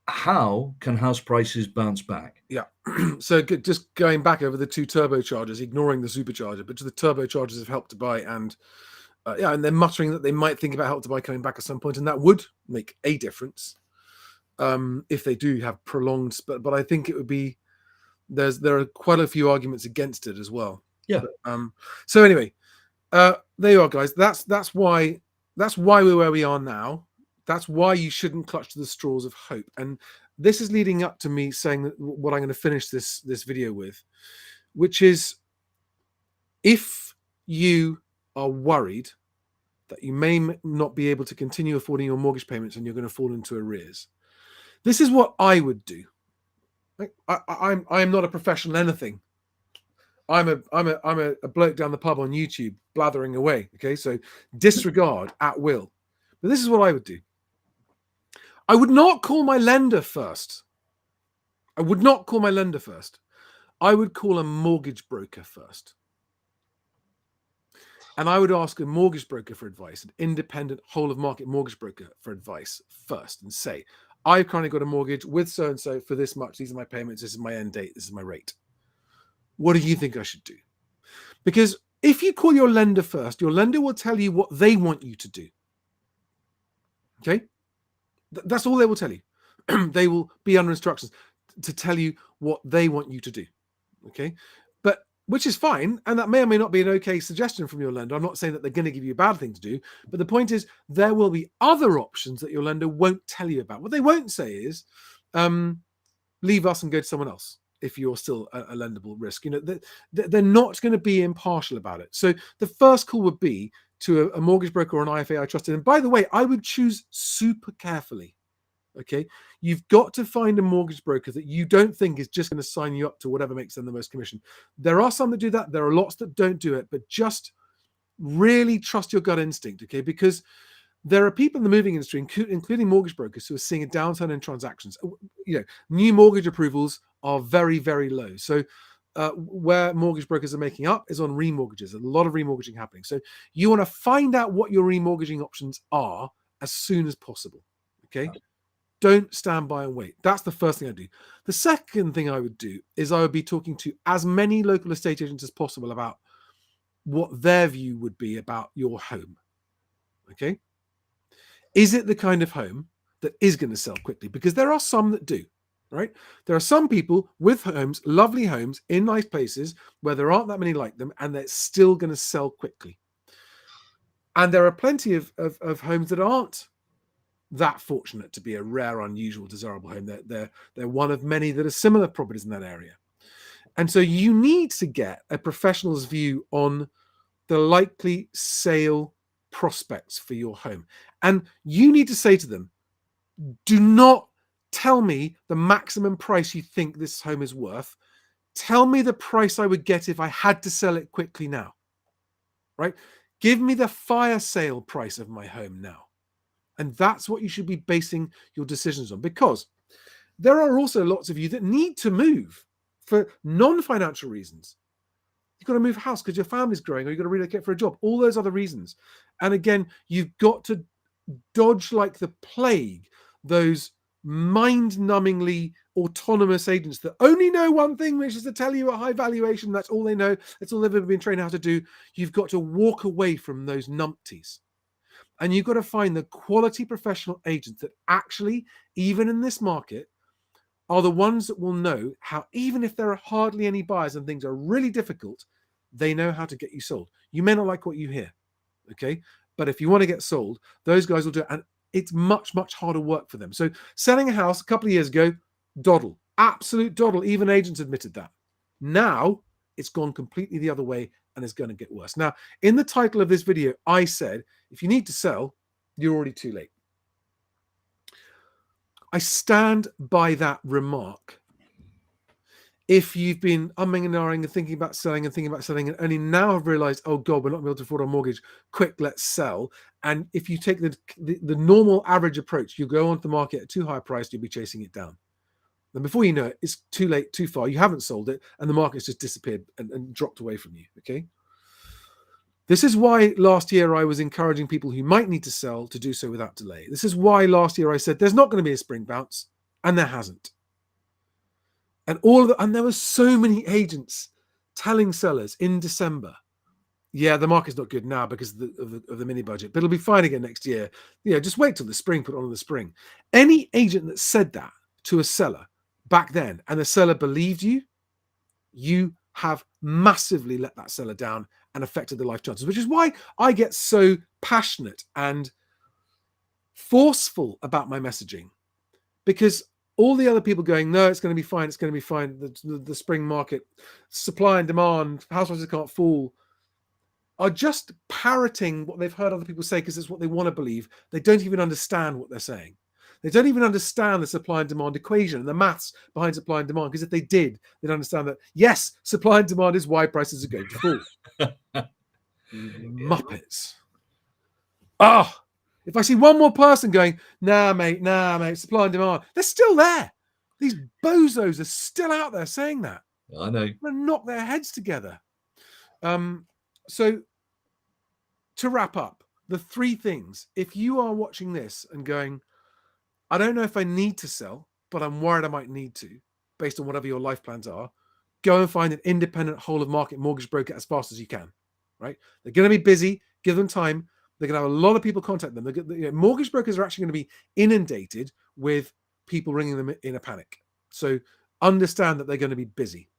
how can house prices bounce back? Yeah. So just going back over the two turbochargers, ignoring the supercharger, but the turbochargers have Help to Buy, and and they're muttering that they might think about Help to Buy coming back at some point, and that would make a difference if they do have prolonged. But I think it would be there are quite a few arguments against it as well. Yeah. So anyway, there you are, guys. That's why we're where we are now. That's why you shouldn't clutch to the straws of hope. And this is leading up to me saying that what I'm going to finish this video with, which is, if you are worried that you may not be able to continue affording your mortgage payments and you're going to fall into arrears, this is what I would do. I'm not a professional anything. I'm a bloke down the pub on YouTube blathering away. Okay, so disregard at will. But this is what I would do. I would not call my lender first. I would call a mortgage broker first. And I would ask a mortgage broker for advice, an independent whole of market mortgage broker for advice first, and say, I've currently got a mortgage with so-and-so for this much. These are my payments. This is my end date. This is my rate. What do you think I should do? Because if you call your lender first, your lender will tell you what they want you to do. Okay? That's all they will tell you. They will be under instructions to tell you what they want you to do. Okay? But which is fine. And that may or may not be an okay suggestion from your lender. I'm not saying that they're going to give you a bad thing to do, but the point is there will be other options that your lender won't tell you about. What they won't say is, leave us and go to someone else if you're still a lendable risk. You know, they're not going to be impartial about it. So the first call would be to a mortgage broker or an IFA I trusted. And by the way, I would choose super carefully. Okay, you've got to find a mortgage broker that you don't think is just going to sign you up to whatever makes them the most commission. There are some that do that. There are lots that don't do it, but just really trust your gut instinct. Okay, because there are people in the moving industry, including mortgage brokers, who are seeing a downturn in transactions. You know, new mortgage approvals are very, very low. So where mortgage brokers are making up is on remortgages. A lot of remortgaging happening. So you want to find out what your remortgaging options are as soon as possible. Okay. Don't stand by and wait. That's the first thing I do. The second thing I would do is I would be talking to as many local estate agents as possible about what their view would be about your home. Okay. Is it the kind of home that is going to sell quickly? Because there are some that do, right? There are some people with homes, lovely homes in nice places where there aren't that many like them, and they're still going to sell quickly. And there are plenty of homes that aren't that fortunate to be a rare, unusual, desirable home. They're one of many that are similar properties in that area. And so you need to get a professional's view on the likely sale prospects for your home. And you need to say to them, do not tell me the maximum price you think this home is worth. Tell me the price I would get if I had to sell it quickly now, right? Give me the fire sale price of my home now. And that's what you should be basing your decisions on, because there are also lots of you that need to move for non-financial reasons. You've got to move house because your family's growing, or you've got to relocate for a job, all those other reasons. And again, you've got to dodge like the plague those mind-numbingly autonomous agents that only know one thing, which is to tell you a high valuation. That's all they know. That's all they've ever been trained how to do. You've got to walk away from those numpties. And you've got to find the quality professional agents that actually, even in this market, are the ones that will know how, even if there are hardly any buyers and things are really difficult, they know how to get you sold. You may not like what you hear, okay? But if you want to get sold, those guys will do it. And it's much, much harder work for them. So selling a house a couple of years ago, doddle, absolute doddle. Even agents admitted that. Now it's gone completely the other way and it's going to get worse. Now, in the title of this video, I said, if you need to sell, you're already too late. I stand by that remark. If you've been umming and ahhing and thinking about selling and only now have realized, oh God, we're not able to afford our mortgage, quick, let's sell. And if you take the normal average approach, you go onto the market at too high a price, you'll be chasing it down. And before you know it, it's too late, too far. You haven't sold it and the market's just disappeared and dropped away from you, okay? This is why last year I was encouraging people who might need to sell to do so without delay. This is why last year I said there's not going to be a spring bounce, and there hasn't. And and there were so many agents telling sellers in December, yeah, the market's not good now because of the mini budget, but it'll be fine again next year. Yeah, just wait till the spring, put on in the spring. Any agent that said that to a seller back then and the seller believed you, you have massively let that seller down and affected the life chances, which is why I get so passionate and forceful about my messaging, because all the other people going, no, it's going to be fine. It's going to be fine. The spring market, supply and demand, house prices can't fall, are just parroting what they've heard other people say because it's what they want to believe. They don't even understand what they're saying. They don't even understand the supply and demand equation and the maths behind supply and demand, because if they did, they'd understand that, yes, supply and demand is why prices are going to fall. Muppets. If I see one more person going, nah, mate, supply and demand, they're still there. These bozos are still out there saying that. I know. I'm going to knock their heads together. So to wrap up, the three things, if you are watching this and going, I don't know if I need to sell, but I'm worried I might need to, based on whatever your life plans are, go and find an independent whole of market mortgage broker as fast as you can, right? They're going to be busy. Give them time. They're going to have a lot of people contact them. Mortgage brokers are actually going to be inundated with people ringing them in a panic. So understand that they're going to be busy.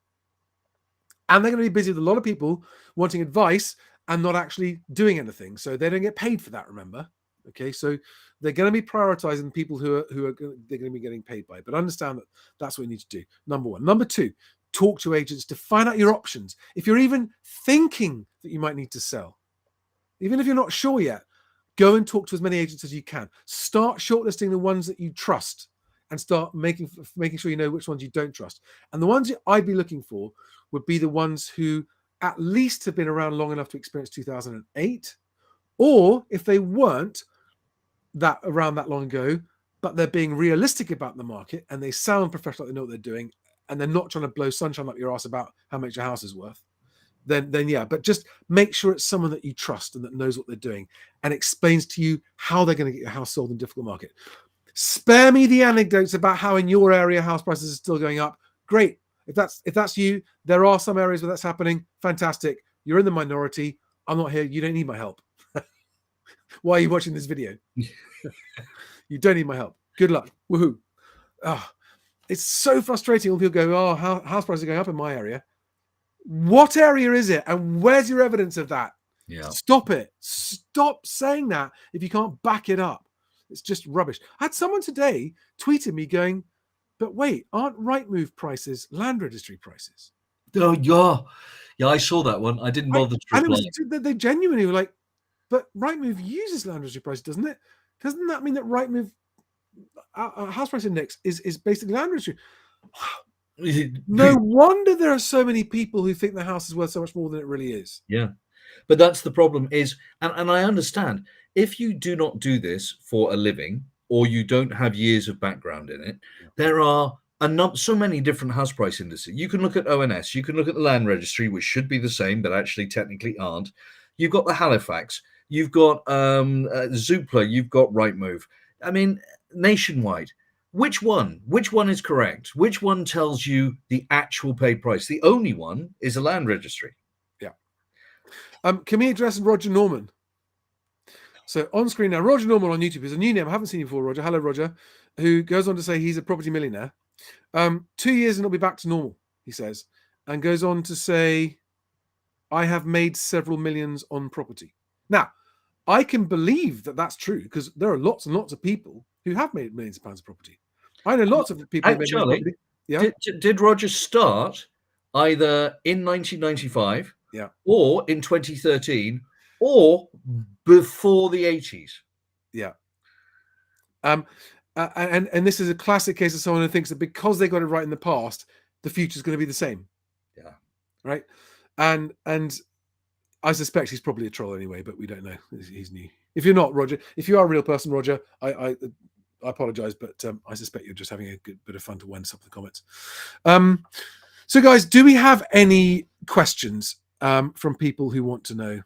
And they're going to be busy with a lot of people wanting advice and not actually doing anything. So they don't get paid for that, remember? Okay, so they're going to be prioritizing people who are they're going to be getting paid by. But understand that that's what you need to do. Number one. Number two, talk to agents to find out your options. If you're even thinking that you might need to sell, even if you're not sure yet, go and talk to as many agents as you can. Start shortlisting the ones that you trust and start making sure you know which ones you don't trust. And the ones I'd be looking for would be the ones who at least have been around long enough to experience 2008, or if they weren't that around that long ago, but they're being realistic about the market and they sound professional, they know what they're doing, and they're not trying to blow sunshine up your ass about how much your house is worth, then yeah. But just make sure it's someone that you trust and that knows what they're doing and explains to you how they're going to get your house sold in a difficult market. Spare me the anecdotes about how in your area house prices are still going up. Great. If that's you, there are some areas where that's happening. Fantastic. You're in the minority. I'm not here. You don't need my help. Why are you watching this video? You don't need my help. Good luck. Woohoo. Oh, it's so frustrating when people go, oh, house prices are going up in my area. What area is it? And where's your evidence of that? Yeah. Stop it. Stop saying that if you can't back it up. It's just rubbish. I had someone today tweeted me going, but wait, aren't Rightmove prices land registry prices? Oh, yeah. Yeah, I saw that one. I didn't bother to And reply. they genuinely were like, but Rightmove uses land registry prices, doesn't it? Doesn't that mean that Rightmove house price index is basically land registry? No wonder there are so many people who think the house is worth so much more than it really is. Yeah. But that's the problem is, and I understand, if you do not do this for a living or you don't have years of background in it, there are so many different house price indices. You can look at ONS, you can look at the land registry, which should be the same, but actually technically aren't. You've got the Halifax, you've got Zoopla, you've got Rightmove. I mean, nationwide. Which one is correct? Which one tells you the actual paid price? The only one is a land registry. Can we address Roger Norman? So on screen now, Roger Norman on YouTube is a new name. I haven't seen you before, Roger. Hello, Roger, who goes on to say he's a property millionaire. 2 years and it'll be back to normal, he says, and goes on to say, I have made several millions on property. Now, I can believe that that's true because there are lots and lots of people who have made millions of pounds of property. I know lots of people who made Charlie, property. Yeah. Did Roger start either in 1995 or in 2013 or before the 80s? Yeah. And this is a classic case of someone who thinks that because they got it right in the past, the future is going to be the same. Yeah. Right. And I suspect he's probably a troll anyway, but we don't know. He's new. If you're not, Roger, if you are a real person, Roger, I apologize, but I suspect you're just having a good bit of fun to wind up the comments. So guys, do we have any questions from people who want to know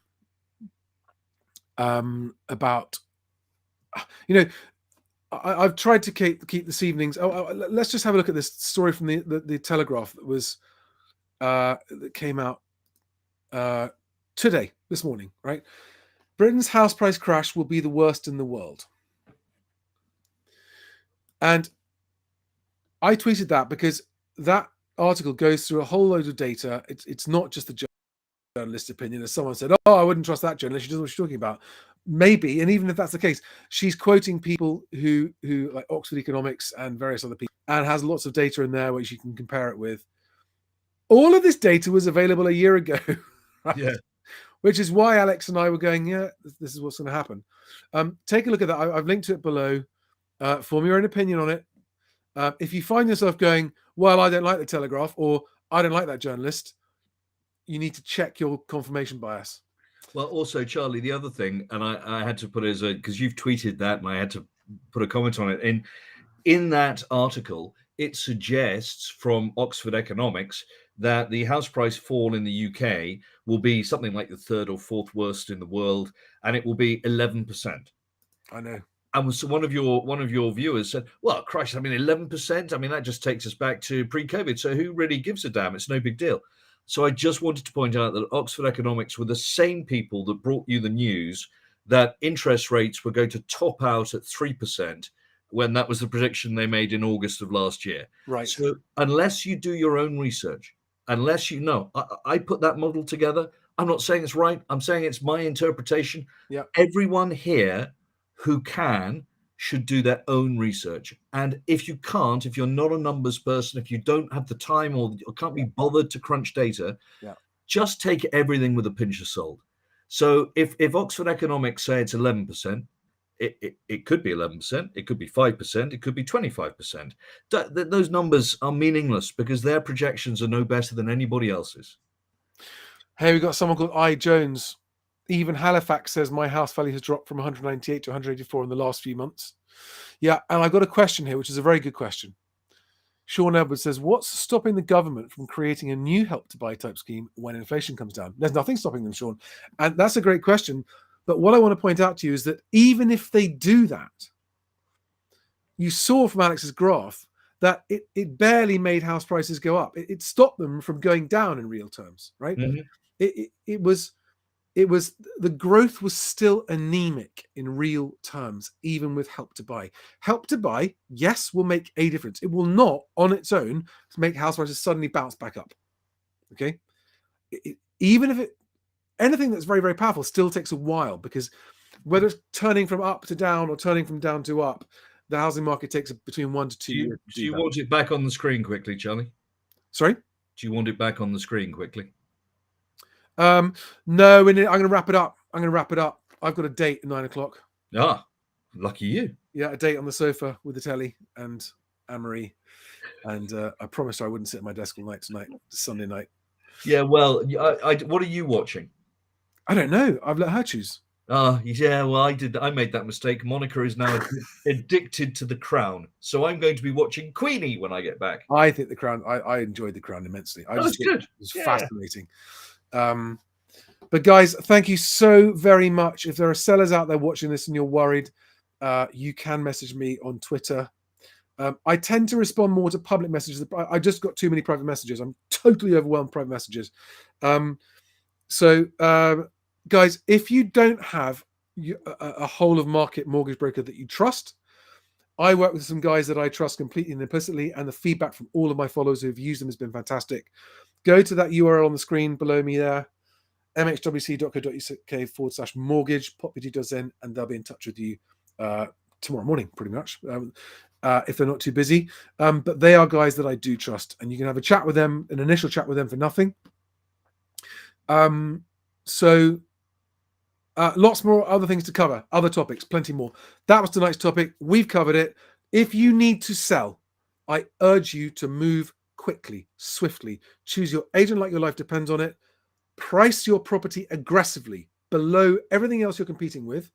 about, I've tried to keep this evening's. Let's just have a look at this story from the Telegraph that was that came out today, this morning, right? Britain's house price crash will be the worst in the world. And I tweeted that because that article goes through a whole load of data. It's not just the journalist's opinion. As someone said, oh, I wouldn't trust that journalist. She doesn't know what she's talking about. Maybe, and even if that's the case, she's quoting people who like Oxford Economics and various other people, and has lots of data in there which you can compare it with. All of this data was available a year ago, right? Yeah. Which is why Alex and I were going, yeah, this is what's going to happen. Take a look at that. I've linked to it below. Form your own opinion on it. If you find yourself going, well, I don't like the Telegraph, or I don't like that journalist, you need to check your confirmation bias. Well, also, Charlie, the other thing, and I had to put it as because you've tweeted that, and I had to put a comment on it. In that article, it suggests from Oxford Economics that the house price fall in the UK will be something like the third or fourth worst in the world, and it will be 11%. I know. And so one of your viewers said, well, Christ, I mean, 11%? I mean, that just takes us back to pre-COVID. So who really gives a damn? It's no big deal. So I just wanted to point out that Oxford Economics were the same people that brought you the news that interest rates were going to top out at 3% when that was the prediction they made in August of last year. Right. So unless you do your own research, unless you know. I put that model together. I'm not saying it's right. I'm saying it's my interpretation. Yeah. Everyone here who can should do their own research. And if you can't, if you're not a numbers person, if you don't have the time or can't be bothered to crunch data, just take everything with a pinch of salt. So if Oxford Economics say it's 11%, it could be 11%, it could be 5%, it could be 25%. Those numbers are meaningless because their projections are no better than anybody else's. Hey, we've got someone called I. Jones. Even Halifax says my house value has dropped from 198 to 184 in the last few months. Yeah, and I've got a question here, which is a very good question. Sean Edwards says, what's stopping the government from creating a new Help to Buy type scheme when inflation comes down? There's nothing stopping them, Sean. And that's a great question. But what I want to point out to you is that even if they do that, you saw from Alex's graph that it barely made house prices go up. It stopped them from going down in real terms, right? Mm-hmm. It was the growth was still anemic in real terms, even with Help to Buy. Help to Buy, yes, will make a difference. It will not, on its own, make house prices suddenly bounce back up. Okay, even if anything that's very, very powerful still takes a while, because whether it's turning from up to down or turning from down to up, the housing market takes between 1 to 2 years. Do you want it back on the screen quickly, Charlie? Sorry? Do you want it back on the screen quickly? No, I'm going to wrap it up. I've got a date at 9 o'clock. Ah, lucky you. Yeah, a date on the sofa with the telly and Anne-Marie. And I promised I wouldn't sit at my desk all night tonight, Sunday night. Yeah, well, what are you watching? I don't know. I've let her choose. Yeah, well, I made that mistake. Monica is now addicted to The Crown. So I'm going to be watching Queenie when I get back. I think The Crown, I enjoyed The Crown immensely. It's good. It was fascinating. But guys, thank you so very much. If there are sellers out there watching this and you're worried, you can message me on Twitter. I tend to respond more to public messages. I just got too many private messages. I'm totally overwhelmed with private messages. Guys, if you don't have a whole of market mortgage broker that you trust, I work with some guys that I trust completely and implicitly, and the feedback from all of my followers who've used them has been fantastic. Go to that URL on the screen below me there, mhwc.co.uk/mortgage, pop your details in, and they'll be in touch with you tomorrow morning, pretty much, if they're not too busy. But they are guys that I do trust, and you can have a chat with them, an initial chat with them for nothing. Lots more other things to cover, other topics, plenty more. That was tonight's topic. We've covered it. If you need to sell, I urge you to move quickly, swiftly. Choose your agent like your life depends on it. Price your property aggressively below everything else you're competing with,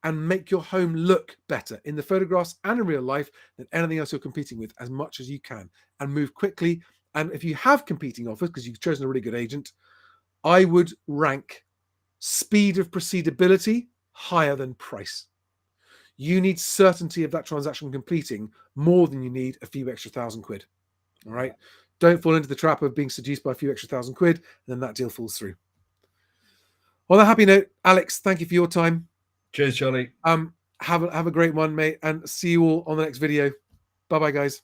and make your home look better in the photographs and in real life than anything else you're competing with as much as you can, and move quickly. And if you have competing offers, because you've chosen a really good agent, I would rank speed of proceedability higher than price. You need certainty of that transaction completing more than you need a few extra £1,000. All right. Don't fall into the trap of being seduced by a few extra £1,000, and then that deal falls through. On a happy note, Alex, thank you for your time. Cheers, Charlie. Have a great one, mate, and see you all on the next video. Bye-bye, guys.